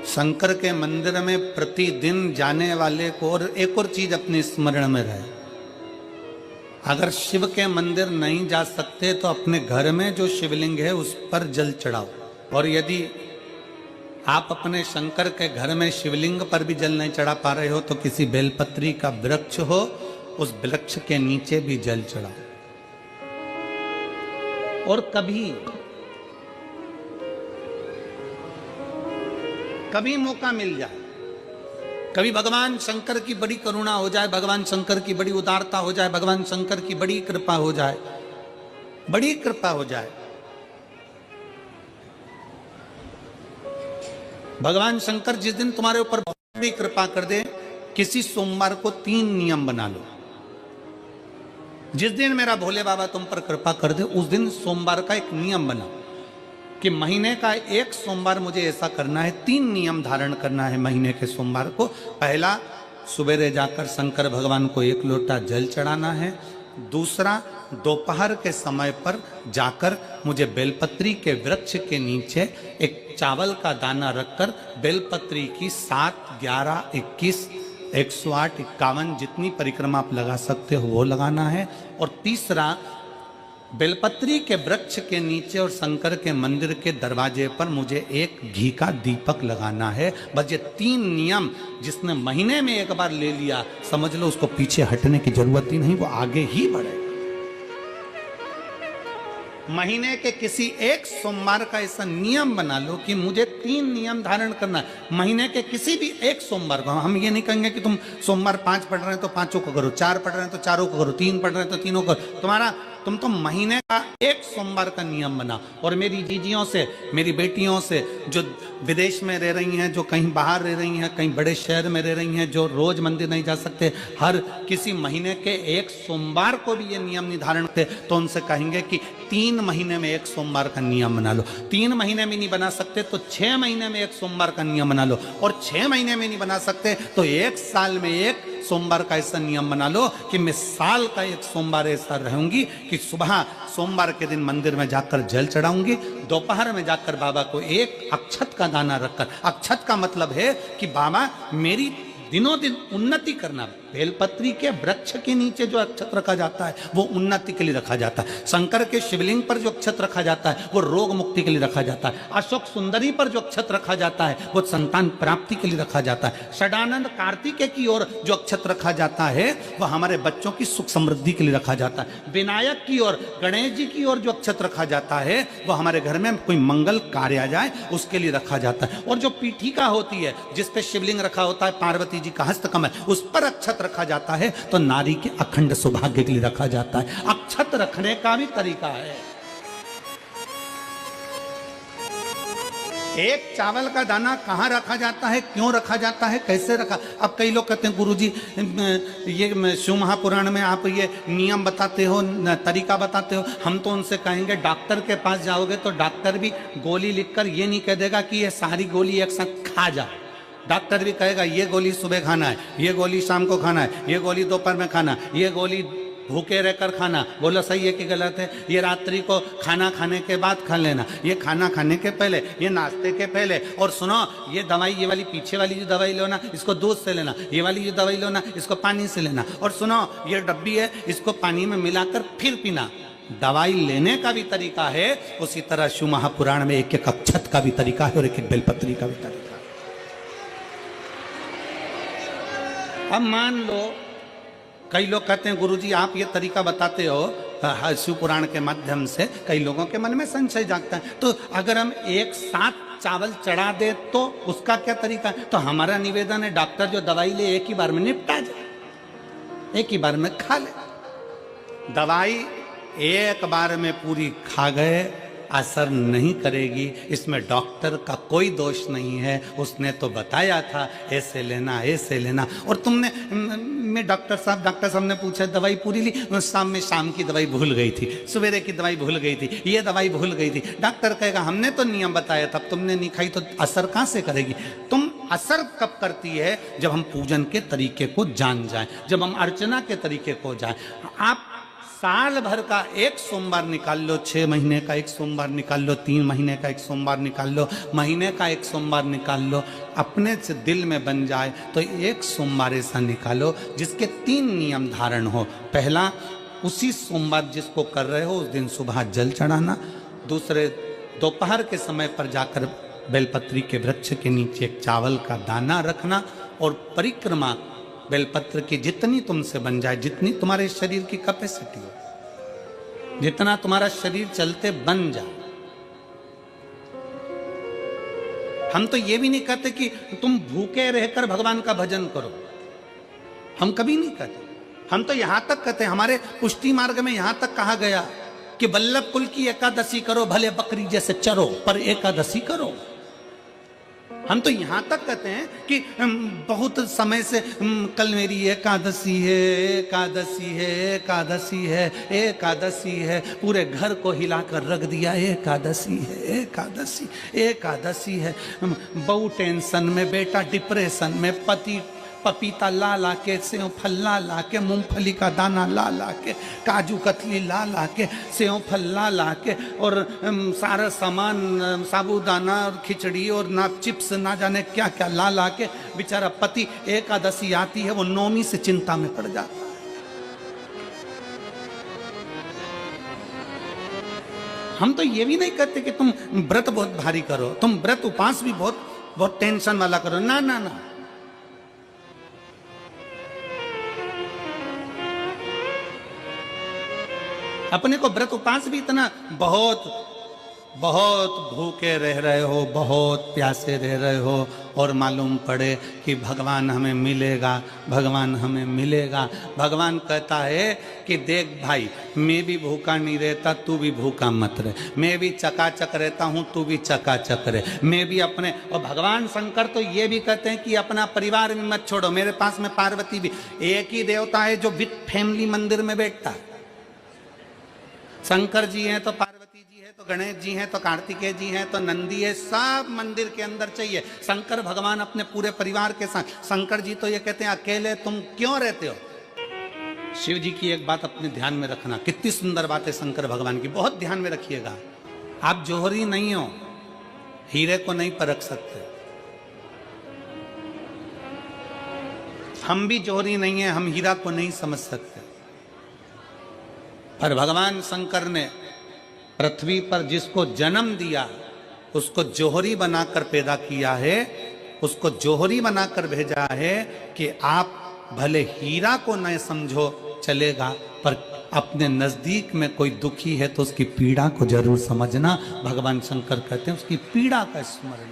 शंकर के मंदिर में प्रतिदिन जाने वाले को, और एक और चीज अपने स्मरण में रहे, अगर शिव के मंदिर नहीं जा सकते तो अपने घर में जो शिवलिंग है उस पर जल चढ़ाओ। और यदि आप अपने शंकर के घर में शिवलिंग पर भी जल नहीं चढ़ा पा रहे हो तो किसी बेलपत्री का वृक्ष हो, उस वृक्ष के नीचे भी जल चढ़ाओ। और कभी मौका मिल जाए, कभी भगवान शंकर की बड़ी करुणा हो जाए, भगवान शंकर की बड़ी उदारता हो जाए, भगवान शंकर की बड़ी कृपा हो जाए, बड़ी कृपा हो जाए, भगवान शंकर जिस दिन तुम्हारे ऊपर बड़ी कृपा कर दे, किसी सोमवार को 3 नियम बना लो। जिस दिन मेरा भोले बाबा तुम पर कृपा कर दे उस दिन सोमवार का एक नियम बनाओ कि महीने का एक सोमवार मुझे ऐसा करना है, 3 नियम धारण करना है महीने के सोमवार को। पहला, सुबेरे जाकर शंकर भगवान को 1 लोटा जल चढ़ाना है। दूसरा, दोपहर के समय पर जाकर मुझे बेलपत्री के वृक्ष के नीचे एक चावल का दाना रखकर बेलपत्री की 7, 11, 21, 108, 51 जितनी परिक्रमा आप लगा सकते हो वो लगाना है। और तीसरा, बेलपत्री के वृक्ष के नीचे और शंकर के मंदिर के दरवाजे पर मुझे एक घी का दीपक लगाना है। बस ये 3 नियम जिसने महीने में एक बार ले लिया, समझ लो उसको पीछे हटने की जरूरत ही नहीं, वो आगे ही बढ़े। महीने के किसी एक सोमवार का ऐसा नियम बना लो कि मुझे 3 नियम धारण करना है महीने के किसी भी एक सोमवार को। हम ये नहीं कहेंगे कि तुम सोमवार 5 पढ़ रहे हैं तो 5 को करो, 4 पढ़ रहे हैं तो 4 को करो, 3 पढ़ रहे हैं तो 3 को करो। तुम तो महीने का एक सोमवार का नियम बना। और मेरी जीजियों से, मेरी बेटियों से जो विदेश में रह रही हैं, जो कहीं बाहर रह रही हैं, कहीं बड़े शहर में रह रही हैं, जो रोज मंदिर नहीं जा सकते, हर किसी महीने के एक सोमवार को भी ये नियम निर्धारण करते, तो उनसे कहेंगे कि 3 महीने में एक सोमवार का नियम बना लो। 3 महीने में नहीं बना सकते तो 6 महीने में एक सोमवार का नियम बना लो। और 6 महीने में नहीं बना सकते तो 1 साल में एक सोमवार का ऐसा नियम बना लो कि मैं साल का एक सोमवार ऐसा रहूंगी कि सुबह सोमवार के दिन मंदिर में जाकर जल चढ़ाऊंगी, दोपहर में जाकर बाबा को एक अक्षत का दाना रखकर, अक्षत का मतलब है कि बाबा मेरी दिनों दिन उन्नति करना। बेलपत्री के वृक्ष के नीचे जो अक्षत रखा जाता है वो उन्नति के लिए रखा जाता है। शंकर के शिवलिंग पर जो अक्षत रखा जाता है वो रोग मुक्ति के लिए रखा जाता है। अशोक सुंदरी पर जो अक्षत रखा जाता है वो संतान प्राप्ति के लिए रखा जाता है। षडानंद कार्तिकेय की ओर जो अक्षत रखा जाता है वह हमारे बच्चों की सुख समृद्धि के लिए रखा जाता है। विनायक की ओर, गणेश जी की ओर जो अक्षत रखा जाता है वह हमारे घर में कोई मंगल कार्य आ जाए उसके लिए रखा जाता है। और जो पीठिका होती है जिस पे शिवलिंग रखा होता है, पार्वती जी का हस्तकमल, उस पर अक्षत रखा जाता है तो नारी के अखंड सौभाग्य के लिए रखा जाता है। अक्षत रखने का भी तरीका है। एक चावल का दाना कहां रखा जाता है, क्यों रखा जाता है, कैसे रखा। अब कई लोग कहते हैं गुरुजी ये शिव महापुराण में आप ये नियम बताते हो, तरीका बताते हो। हम तो उनसे कहेंगे डॉक्टर के पास जाओगे तो डॉक्टर भी गोली लिखकर ये नहीं कह देगा कि ये सारी गोली एक साथ खा जा। डॉक्टर भी कहेगा ये गोली सुबह खाना है, ये गोली शाम को खाना है, ये गोली दोपहर में खाना, ये गोली भूखे रहकर खाना। बोलो सही है कि गलत है। ये रात्रि को खाना खाने के बाद खा लेना, ये खाना खाने के पहले, ये नाश्ते के पहले। और सुनो, ये दवाई, ये वाली पीछे वाली जो दवाई लो ना इसको दूध से लेना, ये वाली जो दवाई लो ना इसको पानी से लेना। और सुनो, ये डब्बी है इसको पानी में मिलाकर फिर पीना। दवाई लेने का भी तरीका है, उसी तरह शिव महापुराण में एक एक अक्षत का भी तरीका है और एक एक बेलपत्री का भी तरीका है। अब मान लो कई लोग कहते हैं गुरुजी आप ये तरीका बताते हो शिव पुराण के माध्यम से, कई लोगों के मन में संशय जागता है, तो अगर हम एक साथ चावल चढ़ा दे तो उसका क्या तरीका है। तो हमारा निवेदन है डॉक्टर जो दवाई ले एक ही बार में निपटा जाए, एक ही बार में खा ले। दवाई एक बार में पूरी खा गए असर नहीं करेगी, इसमें डॉक्टर का कोई दोष नहीं है। उसने तो बताया था ऐसे लेना, ऐसे लेना। और तुमने, मैं डॉक्टर साहब ने पूछा दवाई पूरी ली, शाम की दवाई भूल गई थी, सवेरे की दवाई भूल गई थी, ये दवाई भूल गई थी। डॉक्टर कहेगा हमने तो नियम बताया था, तुमने नहीं खाई तो असर कहाँ से करेगी। तुम असर कब करती है, जब हम पूजन के तरीके को जान जाएं, जब हम अर्चना के तरीके को जाएं। आप साल भर का एक सोमवार निकाल लो, 6 महीने का एक सोमवार निकाल लो, 3 महीने का एक सोमवार निकाल लो, महीने का एक सोमवार निकाल लो, अपने से दिल में बन जाए तो एक सोमवार ऐसा निकालो जिसके 3 नियम धारण हो। पहला, उसी सोमवार जिसको कर रहे हो उस दिन सुबह जल चढ़ाना। दूसरे, दोपहर के समय पर जाकर बेलपत्री के वृक्ष के नीचे एक चावल का दाना रखना और परिक्रमा बेलपत्र की जितनी तुमसे बन जाए, जितनी तुम्हारे शरीर की कैपेसिटी हो, जितना तुम्हारा शरीर चलते बन जाए। हम तो ये भी नहीं कहते कि तुम भूखे रहकर भगवान का भजन करो, हम कभी नहीं कहते। हम तो यहां तक कहते हैं, हमारे पुष्टि मार्ग में यहां तक कहा गया कि वल्लभ कुल की एकादशी करो, भले बकरी जैसे चरो पर एकादशी करो। हम तो यहां तक कहते हैं कि बहुत समय से कल मेरी एकादशी है, एकादशी है, एकादशी है, एकादशी है, पूरे घर को हिलाकर रख दिया, एकादशी है, एकादशी, एकादशी है। बहू टेंशन में, बेटा डिप्रेशन में, पति पपीता ला ला के, सेव फल ला ला के, मूंगफली का दाना ला ला के, काजू कतली ला ला के, सेव फल ला ला के, और सारा सामान, साबूदाना और खिचड़ी और ना चिप्स ना जाने क्या क्या ला ला के, बेचारा पति एकादशी आती है वो नौमी से चिंता में पड़ जाता है। हम तो ये भी नहीं कहते कि तुम व्रत बहुत भारी करो, तुम व्रत उपास भी बहुत बहुत टेंशन वाला करो, ना ना ना। अपने को व्रत उपास भी इतना बहुत बहुत भूखे रह रहे हो, बहुत प्यासे रह रहे हो, और मालूम पड़े कि भगवान हमें मिलेगा, भगवान हमें मिलेगा। भगवान कहता है कि देख भाई, मैं भी भूखा नहीं रहता, तू भी भूखा मत रहे, मैं भी चकाचक रहता हूँ, तू भी चकाचक रहे, मैं भी अपने। और भगवान शंकर तो ये भी कहते हैं कि अपना परिवार भी मत छोड़ो। मेरे पास में पार्वती भी, एक ही देवता है जो विद फैमिली मंदिर में बैठता है। शंकर जी हैं तो पार्वती जी है, तो गणेश जी हैं, तो कार्तिकेय जी हैं, तो नंदी है, सब मंदिर के अंदर चाहिए। शंकर भगवान अपने पूरे परिवार के साथ। शंकर जी तो ये कहते हैं अकेले तुम क्यों रहते हो। शिव जी की एक बात अपने ध्यान में रखना, कितनी सुंदर बात है शंकर भगवान की, बहुत ध्यान में रखिएगा। आप जौहरी नहीं हो, हीरे को नहीं परख सकते। हम भी जौहरी नहीं है, हम हीरा को नहीं समझ सकते। पर भगवान शंकर ने पृथ्वी पर जिसको जन्म दिया उसको जौहरी बनाकर पैदा किया है, उसको जौहरी बनाकर भेजा है कि आप भले हीरा को न समझो चलेगा, पर अपने नजदीक में कोई दुखी है तो उसकी पीड़ा को जरूर समझना। भगवान शंकर कहते हैं उसकी पीड़ा का स्मरण।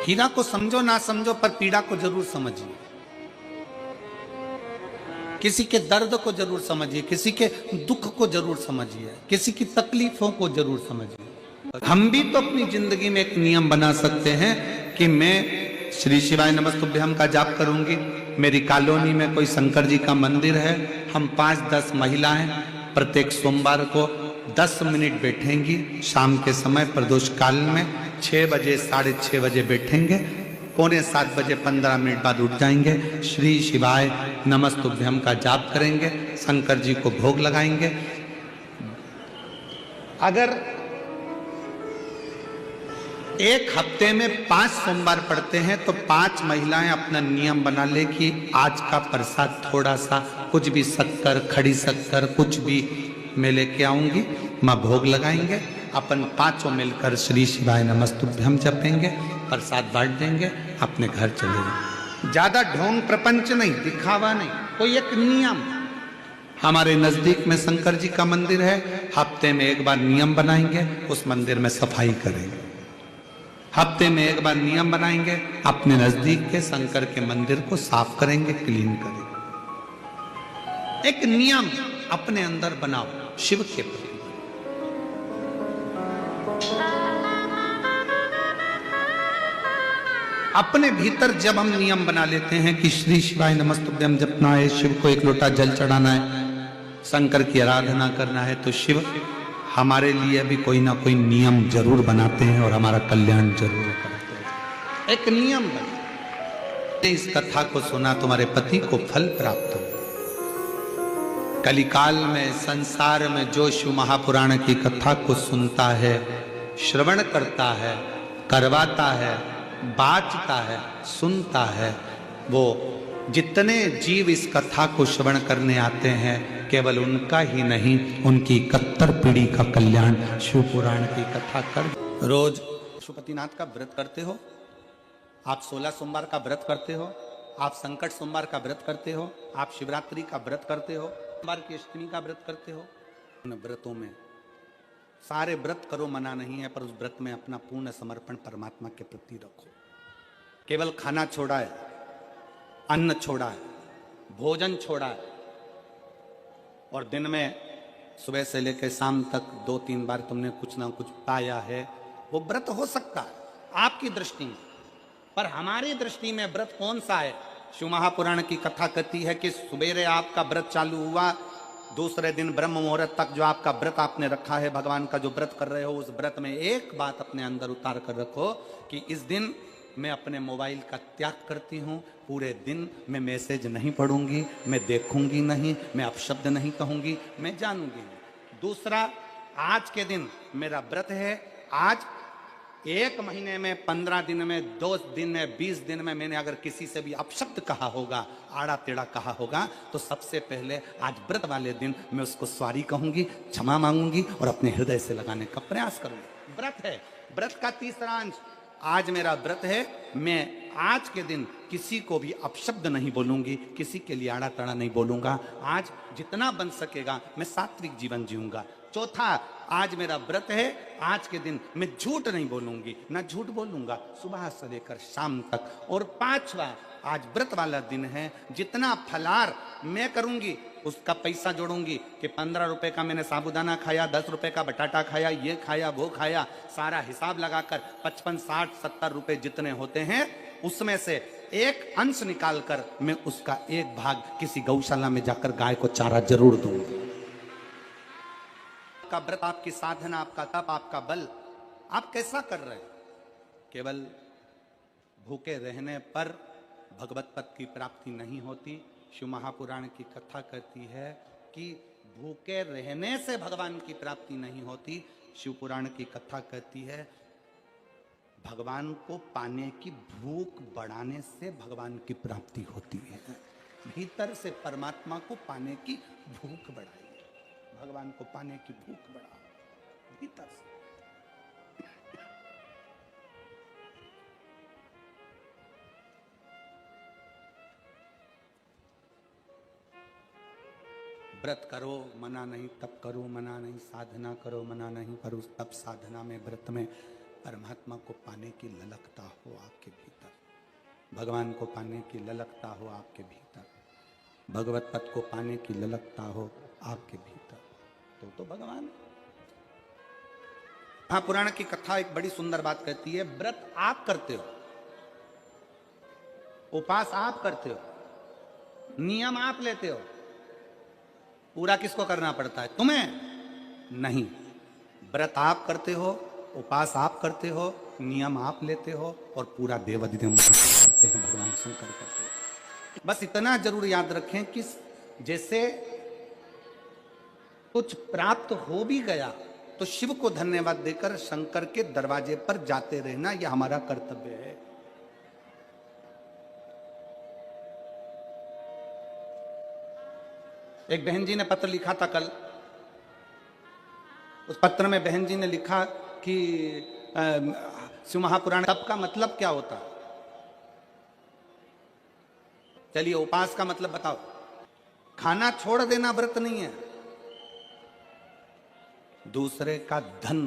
हीरा को समझो ना समझो, पर पीड़ा को जरूर समझिए। किसी के दर्द को जरूर समझिए, किसी के दुख को जरूर समझिए, किसी की तकलीफों को जरूर समझिए। हम भी तो अपनी जिंदगी में एक नियम बना सकते हैं कि मैं श्री शिवाय नमस्तुभ्यम का जाप करूंगी। मेरी कॉलोनी में कोई शंकर जी का मंदिर है, हम 5-10 महिलाएं प्रत्येक सोमवार को 10 मिनट बैठेंगी। शाम के समय प्रदोष काल में 6 बजे 6:30 बजे बैठेंगे, 6:45 बजे 15 मिनट बाद उठ जाएंगे, श्री शिवाय नमस्तुभ्यम का जाप करेंगे, शंकर जी को भोग लगाएंगे। अगर एक हफ्ते में 5 सोमवार पड़ते हैं तो 5 महिलाएं अपना नियम बना ले कि आज का प्रसाद थोड़ा सा, कुछ भी शक्कर, खड़ी शक्कर, कुछ भी मैं लेके आऊंगी, माँ भोग लगाएंगे, अपन 5 मिलकर श्री शिवाय नमस्तुभ्यम जपेंगे, प्रसाद बांट देंगे, अपने घर चले जाएंगे। ज्यादा ढोंग प्रपंच नहीं, दिखावा नहीं, कोई एक नियम। हमारे नजदीक में शंकर जी का मंदिर है, हफ्ते में एक बार नियम बनाएंगे, उस मंदिर में सफाई करेंगे। हफ्ते में एक बार नियम बनाएंगे, अपने नजदीक के शंकर के मंदिर को साफ करेंगे, क्लीन करेंगे। एक नियम अपने अंदर बनाओ शिव के प्रति। अपने भीतर जब हम नियम बना लेते हैं कि श्री शिवाय नमस्तुभ्यम जपना है, शिव को एक लोटा जल चढ़ाना है, शंकर की आराधना करना है तो शिव हमारे लिए भी कोई ना कोई नियम जरूर बनाते हैं और हमारा कल्याण जरूर करते हैं। एक नियम बना, इस कथा को सुना तुम्हारे पति को फल प्राप्त हो। कलिकाल में संसार में जो शिव महापुराण की कथा को सुनता है, श्रवण करता है, करवाता है, बाँचता है, सुनता है, वो जितने जीव इस कथा को श्रवण करने आते हैं, केवल उनका ही नहीं, उनकी 71 पीढ़ी का कल्याण शिव पुराण की कथा कर। रोज पशुपतिनाथ का व्रत करते हो आप, 16 सोमवार का व्रत करते हो आप, संकट सोमवार का व्रत करते हो आप, शिवरात्रि का व्रत करते हो, सोमवार की अष्टमी का व्रत करते हो। उन व्रतों में सारे व्रत करो, मना नहीं है, पर उस व्रत में अपना पूर्ण समर्पण परमात्मा के प्रति रखो। केवल खाना छोड़ा है, अन्न छोड़ा है, भोजन छोड़ा है, और दिन में सुबह से लेकर शाम तक 2-3 बार तुमने कुछ ना कुछ पाया है, वो व्रत हो सकता है आपकी दृष्टि में, पर हमारी दृष्टि में व्रत कौन सा है? शिव महापुराण की कथा कहती है कि सुबेरे आपका व्रत चालू हुआ, दूसरे दिन ब्रह्म मुहूर्त तक जो आपका व्रत आपने रखा है, भगवान का जो व्रत कर रहे हो, उस व्रत में एक बात अपने अंदर उतार कर रखो कि इस दिन मैं अपने मोबाइल का त्याग करती हूँ, पूरे दिन मैं मैसेज नहीं पढ़ूंगी, मैं देखूंगी नहीं, मैं अपशब्द नहीं कहूंगी, मैं जानूंगी नहीं। दूसरा, आज के दिन मेरा व्रत है, आज 1 महीने में, 15 दिन में, 2 दिन में, 20 दिन में मैंने अगर किसी से भी अपशब्द कहा होगा, आड़ा टेढ़ा कहा होगा, तो सबसे पहले आज व्रत वाले दिन मैं उसको सॉरी कहूंगी, क्षमा मांगूंगी और अपने हृदय से लगाने का प्रयास करूंगी। व्रत है, व्रत का तीसरा अंश, आज मेरा व्रत है, मैं आज के दिन किसी को भी अपशब्द नहीं बोलूंगी, किसी के लिए आड़ा टेढ़ा नहीं बोलूंगा, आज जितना बन सकेगा मैं सात्विक जीवन जीऊंगा। चौथा, आज मेरा व्रत है, आज के दिन मैं झूठ नहीं बोलूंगी, ना झूठ बोलूंगा सुबह से लेकर शाम तक। और 5वां, आज व्रत वाला दिन है, जितना फलार मैं करूंगी उसका पैसा जोड़ूंगी कि 15 रुपए का मैंने साबुदाना खाया, 10 रुपए का बटाटा खाया, ये खाया, वो खाया, सारा हिसाब लगाकर 55, 60, 70 रुपए जितने होते हैं, उसमें से एक अंश निकालकर मैं उसका एक भाग किसी गौशाला में जाकर गाय को चारा जरूर दूंगी। आपका व्रत, आपकी साधना, आपका तप, आपका बल, आप कैसा कर रहे हैं? केवल भूखे रहने पर भगवत पद की प्राप्ति नहीं होती। शिव महापुराण की कथा कहती है कि भूखे रहने से भगवान की प्राप्ति नहीं होती। शिव पुराण की कथा कहती है भगवान को पाने की भूख बढ़ाने से भगवान की प्राप्ति होती है। भीतर से परमात्मा को पाने की भूख बढ़ाइए, भगवान को पाने की भूख बढ़ाओ भीतर से। व्रत करो, मना नहीं, तप करो, मना नहीं, साधना करो, मना नहीं, पर उस तप साधना में, व्रत में परमात्मा को पाने की ललकता हो आपके भीतर, भगवान को पाने की ललकता हो आपके भीतर, भगवत पद को पाने की ललकता हो आपके भीतर, तो भगवान। महापुराण की कथा एक बड़ी सुंदर बात कहती है, व्रत आप करते हो, उपास आप करते हो, नियम आप लेते हो, पूरा किसको करना पड़ता है? तुम्हें नहीं। व्रत आप करते हो, उपास आप करते हो, नियम आप लेते हो, और पूरा देवाधिदेव करते हैं, भगवान शंकर करते हैं। बस इतना जरूर याद रखें कि जैसे कुछ प्राप्त हो भी गया तो शिव को धन्यवाद देकर शंकर के दरवाजे पर जाते रहना, यह हमारा कर्तव्य है। एक बहन जी ने पत्र लिखा था कल, उस पत्र में बहन जी ने लिखा कि शिव महापुराण तप का मतलब क्या होता? चलिए, उपास का मतलब बताओ। खाना छोड़ देना व्रत नहीं है, दूसरे का धन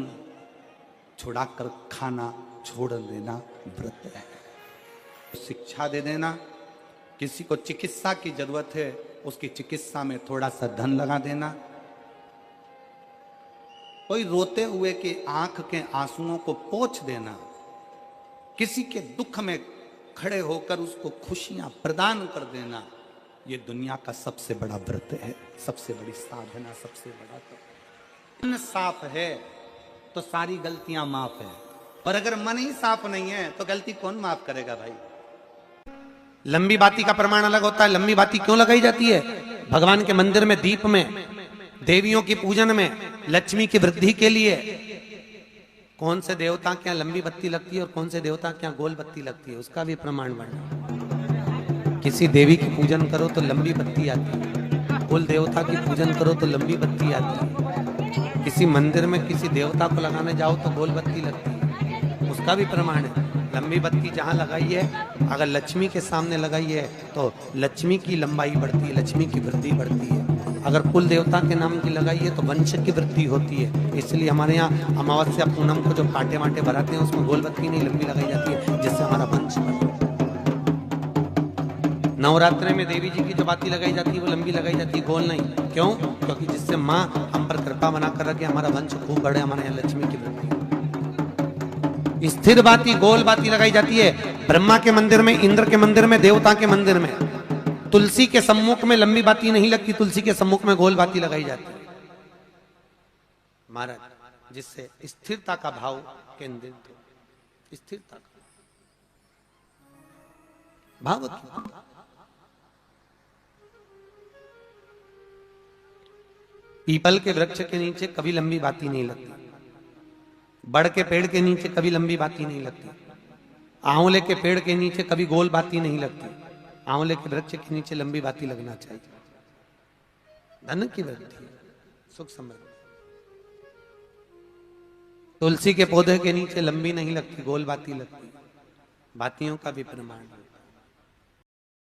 छुड़ाकर खाना छोड़ देना व्रत है। शिक्षा दे देना, किसी को चिकित्सा की जरूरत है, उसकी चिकित्सा में थोड़ा सा धन लगा देना, कोई रोते हुए के आंख के आंसुओं को पोंछ देना, किसी के दुख में खड़े होकर उसको खुशियां प्रदान कर देना, ये दुनिया का सबसे बड़ा व्रत है, सबसे बड़ी साधना, सबसे बड़ा मन साफ है तो सारी गलतियां माफ है, और अगर मन ही साफ नहीं है तो गलती कौन माफ करेगा भाई। लंबी बाती का प्रमाण अलग होता है। लंबी बाती क्यों लगाई जाती है? भगवान के मंदिर में दीप में, देवियों की पूजन में, लक्ष्मी की वृद्धि के लिए। कौन से देवता के यहाँ लंबी बत्ती लगती है और कौन से देवता के यहाँ गोल बत्ती लगती है, उसका भी प्रमाण बना। किसी देवी की पूजन करो तो लंबी बत्ती आती है, कुल देवता की पूजन करो तो लंबी बत्ती आती है। किसी मंदिर में किसी देवता को लगाने जाओ तो गोल बत्ती लगती है, उसका भी प्रमाण है। लंबी बत्ती जहाँ लगाई है, अगर लक्ष्मी के सामने लगाई है तो लक्ष्मी की लंबाई बढ़ती है, लक्ष्मी की वृद्धि बढ़ती है। अगर कुल देवता के नाम की लगाई है तो वंश की वृद्धि होती है। इसलिए हमारे यहाँ अमावस्या पूनम को जो पाटे वाटे भराते हैं उसमें गोल बत्ती नहीं लंबी लगाई जाती है, जिससे हमारा वंश बढ़े। नवरात्रि में देवी जी की जो बाती लगाई जाती है वो लंबी लगाई जाती है, गोल नहीं। क्यों? क्योंकि जिससे माँ हम पर कृपा बनाकर रखे, हमारा वंश खूब बढ़े, हमारे यहाँ लक्ष्मी की वृद्धि। स्थिर बाती, गोल बाती लगाई जाती है ब्रह्मा के मंदिर में, इंद्र के मंदिर में, देवता के मंदिर में। तुलसी के सम्मुख में लंबी बाती नहीं लगती, तुलसी के सम्मुख में गोल बाती लगाई जाती है महाराज, जिससे स्थिरता का भाव केंद्रित हो। स्थिरता का भाव। पीपल के वृक्ष के नीचे कभी लंबी बाती नहीं लगती, बड़ के पेड़ के नीचे कभी लंबी बाती नहीं लगती, आंवले के पेड़ के नीचे कभी गोल बाती नहीं लगती। आंवले के वृक्ष के नीचे लंबी बाती लगना चाहिए। धन की वृद्धि, सुख समृद्धि। तुलसी के पौधे के नीचे लंबी नहीं लगती, गोल बाती लगती। बातियों का भी प्रमाण है।